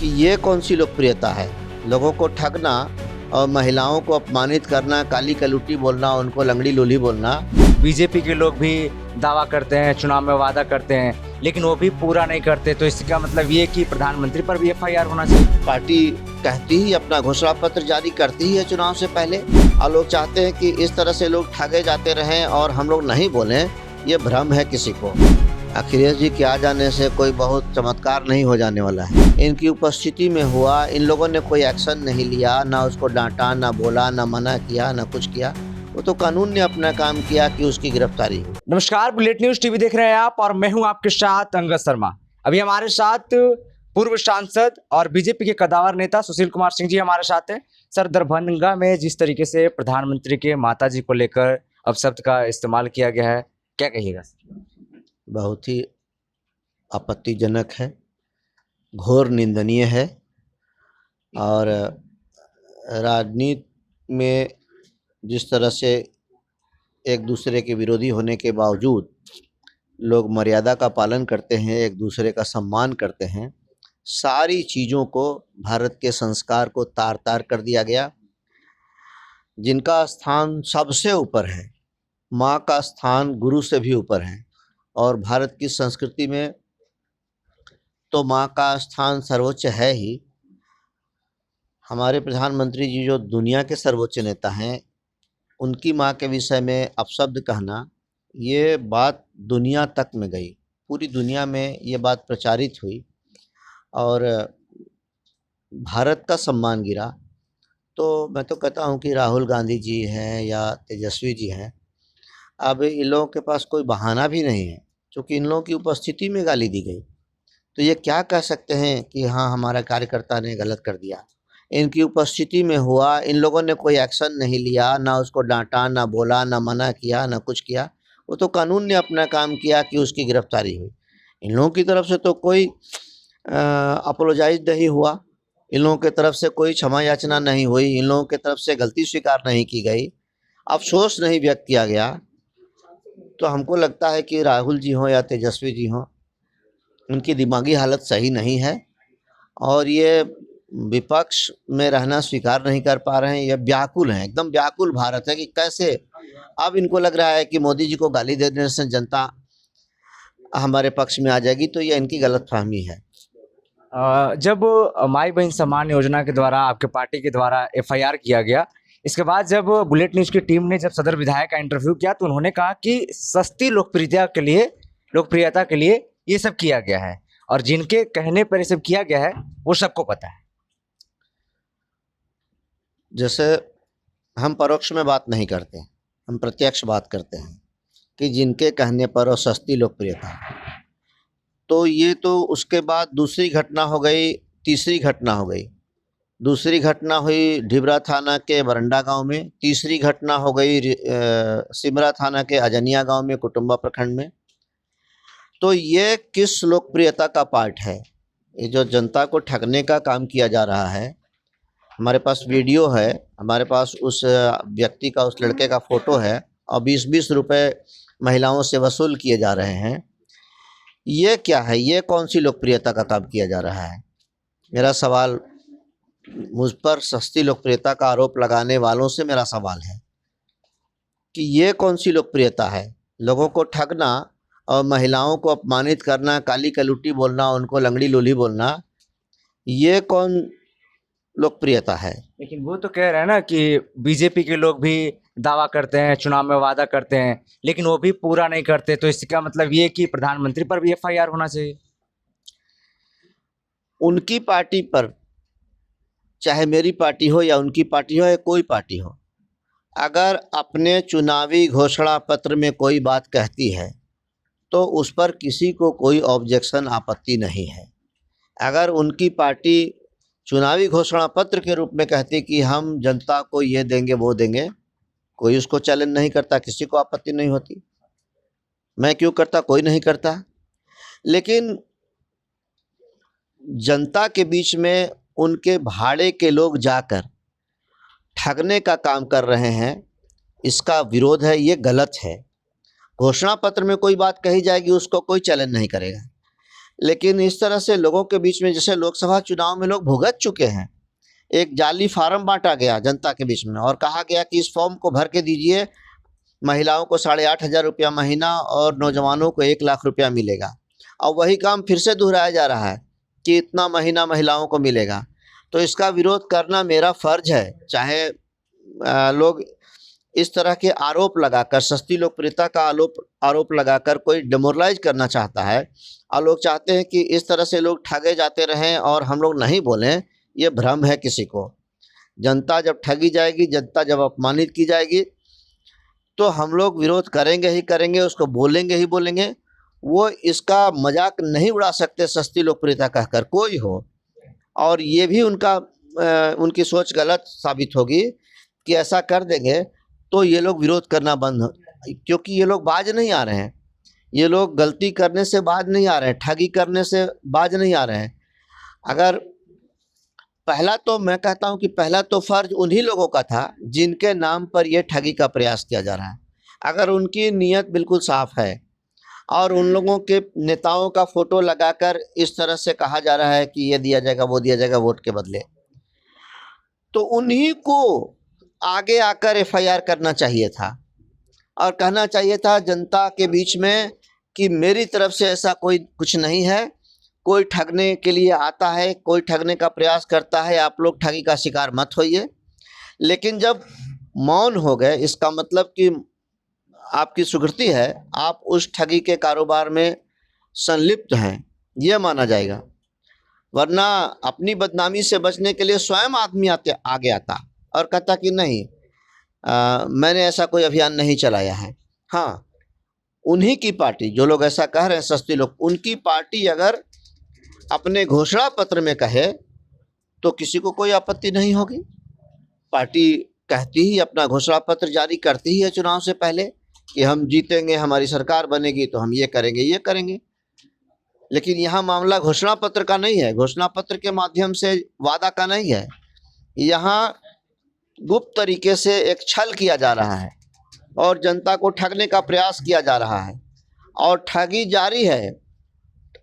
कि ये कौन सी लोकप्रियता है। लोगों को ठगना और महिलाओं को अपमानित करना, काली कलुटी बोलना, उनको लंगड़ी लूली बोलना। बीजेपी के लोग भी दावा करते हैं, चुनाव में वादा करते हैं, लेकिन वो भी पूरा नहीं करते। तो इसका मतलब ये कि प्रधानमंत्री पर भी एफआईआर होना चाहिए। पार्टी कहती ही अपना घोषणा पत्र जारी करती ही है चुनाव से पहले, और लोग चाहते हैं कि इस तरह से लोग ठगे जाते रहें और हम लोग नहीं बोलें। ये भ्रम है किसी को। अखिलेश जी के आ जाने से कोई बहुत चमत्कार नहीं हो जाने वाला है। इनकी उपस्थिति में हुआ, इन लोगों ने कोई एक्शन नहीं लिया, ना उसको डांटा, ना बोला, ना मना किया, ना कुछ किया। वो तो कानून ने अपना काम किया कि उसकी गिरफ्तारी हुई। नमस्कार, बुलेट न्यूज टीवी देख रहे हैं आप और मैं हूं आपके साथ अंगद शर्मा। अभी हमारे साथ पूर्व सांसद और बीजेपी के कद्दावर नेता सुशील कुमार सिंह जी हमारे साथ हैं। सर, दरभंगा में जिस तरीके से प्रधानमंत्री के माताजी को लेकर अपशब्द का इस्तेमाल किया गया है, क्या कहिएगा सर? बहुत ही आपत्तिजनक है, घोर निंदनीय है। और राजनीति में जिस तरह से एक दूसरे के विरोधी होने के बावजूद लोग मर्यादा का पालन करते हैं, एक दूसरे का सम्मान करते हैं, सारी चीज़ों को, भारत के संस्कार को तार तार कर दिया गया। जिनका स्थान सबसे ऊपर है, माँ का स्थान गुरु से भी ऊपर है, और भारत की संस्कृति में तो माँ का स्थान सर्वोच्च है ही। हमारे प्रधानमंत्री जी जो दुनिया के सर्वोच्च नेता हैं, उनकी माँ के विषय में अपशब्द कहना, ये बात दुनिया तक में गई, पूरी दुनिया में ये बात प्रचारित हुई और भारत का सम्मान गिरा। तो मैं तो कहता हूँ कि राहुल गांधी जी हैं या तेजस्वी जी हैं, अब इन लोगों के पास कोई बहाना भी नहीं है, क्योंकि इन लोगों की उपस्थिति में गाली दी गई। तो ये क्या कह सकते हैं कि हाँ, हमारा कार्यकर्ता ने गलत कर दिया। इनकी उपस्थिति में हुआ, इन लोगों ने कोई एक्शन नहीं लिया, ना उसको डांटा, ना बोला, ना मना किया, ना कुछ किया। वो तो कानून ने अपना काम किया कि उसकी गिरफ्तारी हुई। इन लोगों की तरफ से तो कोई अपोलोजाइज नहीं हुआ, इन लोगों की तरफ से कोई क्षमा याचना नहीं हुई, इन लोगों की तरफ से गलती स्वीकार नहीं की गई, अफसोस नहीं व्यक्त किया गया। तो हमको लगता है कि राहुल जी हों या तेजस्वी जी हों, उनकी दिमागी हालत सही नहीं है और ये विपक्ष में रहना स्वीकार नहीं कर पा रहे हैं। ये व्याकुल हैं, एकदम व्याकुल भारत है कि कैसे अब इनको लग रहा है कि मोदी जी को गाली देने से जनता हमारे पक्ष में आ जाएगी। तो ये इनकी गलतफहमी है। जब माई बहन सम्मान योजना के द्वारा आपके पार्टी के द्वारा एफआईआर किया गया, इसके बाद जब बुलेट न्यूज की टीम ने जब सदर विधायक का इंटरव्यू किया, तो उन्होंने कहा कि सस्ती लोकप्रियता के लिए ये सब किया गया है, और जिनके कहने पर ये सब किया गया है वो सबको पता है। जैसे हम परोक्ष में बात नहीं करते, हम प्रत्यक्ष बात करते हैं कि जिनके कहने पर और सस्ती लोकप्रियता। तो ये तो उसके बाद दूसरी घटना हो गई, तीसरी घटना हो गई। दूसरी घटना हुई ढिबरा थाना के बरंडा गांव में, तीसरी घटना हो गई सिमरा थाना के अजनिया गांव में, कुटुंबा प्रखंड में। तो ये किस लोकप्रियता का पार्ट है? ये जो जनता को ठगने का काम किया जा रहा है। हमारे पास वीडियो है, हमारे पास उस व्यक्ति का, उस लड़के का फ़ोटो है, और 20-20 रुपए महिलाओं से वसूल किए जा रहे हैं। ये क्या है? ये कौन सी लोकप्रियता का काम किया जा रहा है? मेरा सवाल, मुझ पर सस्ती लोकप्रियता का आरोप लगाने वालों से मेरा सवाल है कि ये कौन सी लोकप्रियता है? लोगों को ठगना और महिलाओं को अपमानित करना, काली कलुटी बोलना, उनको लंगड़ी लूली बोलना, ये कौन लोकप्रियता है? लेकिन वो तो कह रहे हैं ना कि बीजेपी के लोग भी दावा करते हैं, चुनाव में वादा करते हैं, लेकिन वो भी पूरा नहीं करते। तो इसका मतलब ये कि प्रधानमंत्री पर भी एफआईआर होना चाहिए। उनकी पार्टी पर, चाहे मेरी पार्टी हो या उनकी पार्टी हो या कोई पार्टी हो, अगर अपने चुनावी घोषणा पत्र में कोई बात कहती है तो उस पर किसी को कोई ऑब्जेक्शन, आपत्ति नहीं है। अगर उनकी पार्टी चुनावी घोषणा पत्र के रूप में कहती कि हम जनता को ये देंगे वो देंगे, कोई उसको चैलेंज नहीं करता, किसी को आपत्ति नहीं होती। मैं क्यों करता? कोई नहीं करता। लेकिन जनता के बीच में उनके भाड़े के लोग जाकर ठगने का काम कर रहे हैं, इसका विरोध है, ये गलत है। घोषणा पत्र में कोई बात कही जाएगी, उसको कोई चैलेंज नहीं करेगा। लेकिन इस तरह से लोगों के बीच में, जैसे लोकसभा चुनाव में लोग भुगत चुके हैं, एक जाली फार्म बांटा गया जनता के बीच में और कहा गया कि इस फॉर्म को भर के दीजिए, महिलाओं को 8,500 रुपया महीना और नौजवानों को 1,00,000 रुपया मिलेगा। और वही काम फिर से दोहराया जा रहा है कि इतना महीना महिलाओं को मिलेगा। तो इसका विरोध करना मेरा फ़र्ज है। चाहे लोग इस तरह के आरोप लगाकर, सस्ती लोकप्रियता का आरोप लगाकर कोई डिमोरलाइज करना चाहता है और लोग चाहते हैं कि इस तरह से लोग ठगे जाते रहें और हम लोग नहीं बोलें, ये भ्रम है किसी को। जनता जब ठगी जाएगी, जनता जब अपमानित की जाएगी, तो हम लोग विरोध करेंगे ही करेंगे, उसको बोलेंगे ही बोलेंगे। वो इसका मजाक नहीं उड़ा सकते सस्ती लोकप्रियता कहकर कोई हो। और ये भी उनकी सोच गलत साबित होगी कि ऐसा कर देंगे तो ये लोग विरोध करना बंद, क्योंकि ये लोग बाज नहीं आ रहे हैं। ये लोग गलती करने से बाज नहीं आ रहे हैं, ठगी करने से बाज नहीं आ रहे हैं। अगर मैं कहता हूं कि पहला तो फ़र्ज उन्हीं लोगों का था जिनके नाम पर ये ठगी का प्रयास किया जा रहा है। अगर उनकी नीयत बिल्कुल साफ़ है और उन लोगों के नेताओं का फ़ोटो लगाकर इस तरह से कहा जा रहा है कि ये दिया जाएगा, वो दिया जाएगा वोट के बदले, तो उन्हीं को आगे आकर एफआईआर करना चाहिए था और कहना चाहिए था जनता के बीच में कि मेरी तरफ से ऐसा कोई कुछ नहीं है, कोई ठगने के लिए आता है, कोई ठगने का प्रयास करता है, आप लोग ठगी का शिकार मत होइए। लेकिन जब मौन हो गए, इसका मतलब कि आपकी सुकृति है, आप उस ठगी के कारोबार में संलिप्त हैं, ये माना जाएगा। वरना अपनी बदनामी से बचने के लिए स्वयं आदमी आगे आता और कहता कि नहीं, मैंने ऐसा कोई अभियान नहीं चलाया है। हाँ, उन्हीं की पार्टी, जो लोग ऐसा कह रहे हैं सस्ती लोग, उनकी पार्टी अगर अपने घोषणा पत्र में कहे तो किसी को कोई आपत्ति नहीं होगी। पार्टी कहती ही, अपना घोषणा पत्र जारी करती ही है चुनाव से पहले कि हम जीतेंगे, हमारी सरकार बनेगी तो हम ये करेंगे, ये करेंगे। लेकिन यहाँ मामला घोषणा पत्र का नहीं है, घोषणा पत्र के माध्यम से वादा का नहीं है। यहाँ गुप्त तरीके से एक छल किया जा रहा है और जनता को ठगने का प्रयास किया जा रहा है और ठगी जारी है।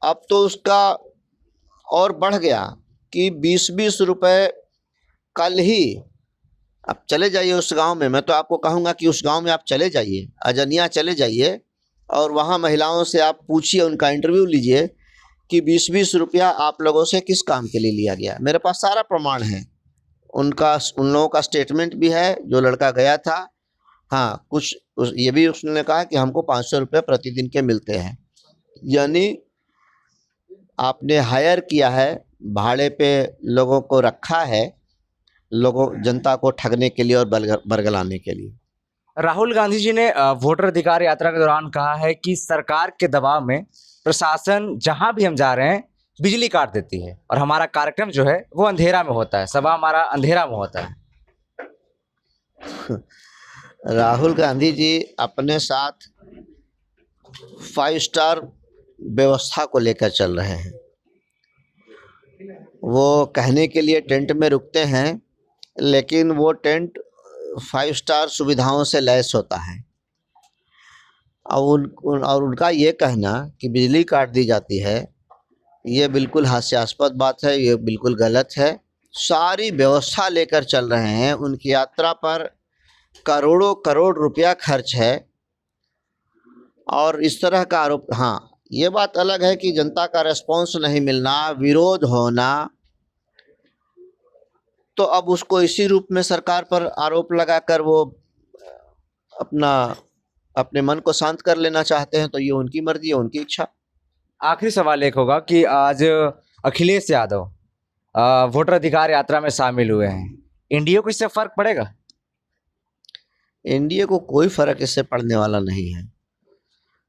अब तो उसका और बढ़ गया कि 20-20 रुपए कल ही। अब चले जाइए उस गांव में, मैं तो आपको कहूँगा कि उस गांव में आप चले जाइए, अजनिया चले जाइए और वहाँ महिलाओं से आप पूछिए, उनका इंटरव्यू लीजिए कि 20-20 रुपया आप लोगों से किस काम के लिए लिया गया। मेरे पास सारा प्रमाण है, उन लोगों का स्टेटमेंट भी है, जो लड़का गया था। हाँ, ये भी उसने कहा कि हमको 500 रुपये प्रतिदिन के मिलते हैं। यानी आपने हायर किया है, भाड़े पे लोगों को रखा है, जनता को ठगने के लिए और बरगलाने के लिए। राहुल गांधी जी ने वोटर अधिकार यात्रा के दौरान कहा है कि सरकार के दबाव में प्रशासन जहां भी हम जा रहे हैं बिजली काट देती है और हमारा कार्यक्रम जो है वो अंधेरा में होता है, सभा हमारा अंधेरा में होता है। राहुल गांधी जी अपने साथ 5 स्टार व्यवस्था को लेकर चल रहे हैं। वो कहने के लिए टेंट में रुकते हैं, लेकिन वो टेंट 5 स्टार सुविधाओं से लैस होता है। और उनका ये कहना कि बिजली काट दी जाती है, ये बिल्कुल हास्यास्पद बात है, ये बिल्कुल गलत है। सारी व्यवस्था लेकर चल रहे हैं। उनकी यात्रा पर करोड़ों करोड़ रुपया खर्च है और इस तरह का आरोप। हाँ, ये बात अलग है कि जनता का रेस्पॉन्स नहीं मिलना, विरोध होना, तो अब उसको इसी रूप में सरकार पर आरोप लगाकर वो अपने मन को शांत कर लेना चाहते हैं। तो ये उनकी मर्जी है, उनकी इच्छा। आखिरी सवाल एक होगा कि आज अखिलेश यादव वोटर अधिकार यात्रा में शामिल हुए हैं, एनडीए को इससे फर्क पड़ेगा? एनडीए को कोई फर्क इससे पड़ने वाला नहीं है,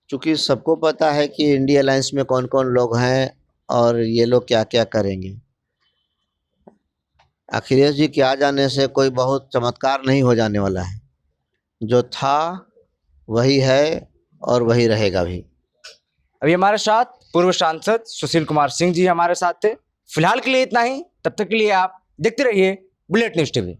क्योंकि सबको पता है कि इंडिया अलायंस में कौन कौन लोग हैं और ये लोग क्या क्या करेंगे। अखिलेश जी के आ जाने से कोई बहुत चमत्कार नहीं हो जाने वाला है। जो था वही है और वही रहेगा भी। अभी हमारे साथ पूर्व सांसद सुशील कुमार सिंह जी हमारे साथ थे। फिलहाल के लिए इतना ही, तब तक के लिए आप देखते रहिए बुलेट न्यूज़ टीवी।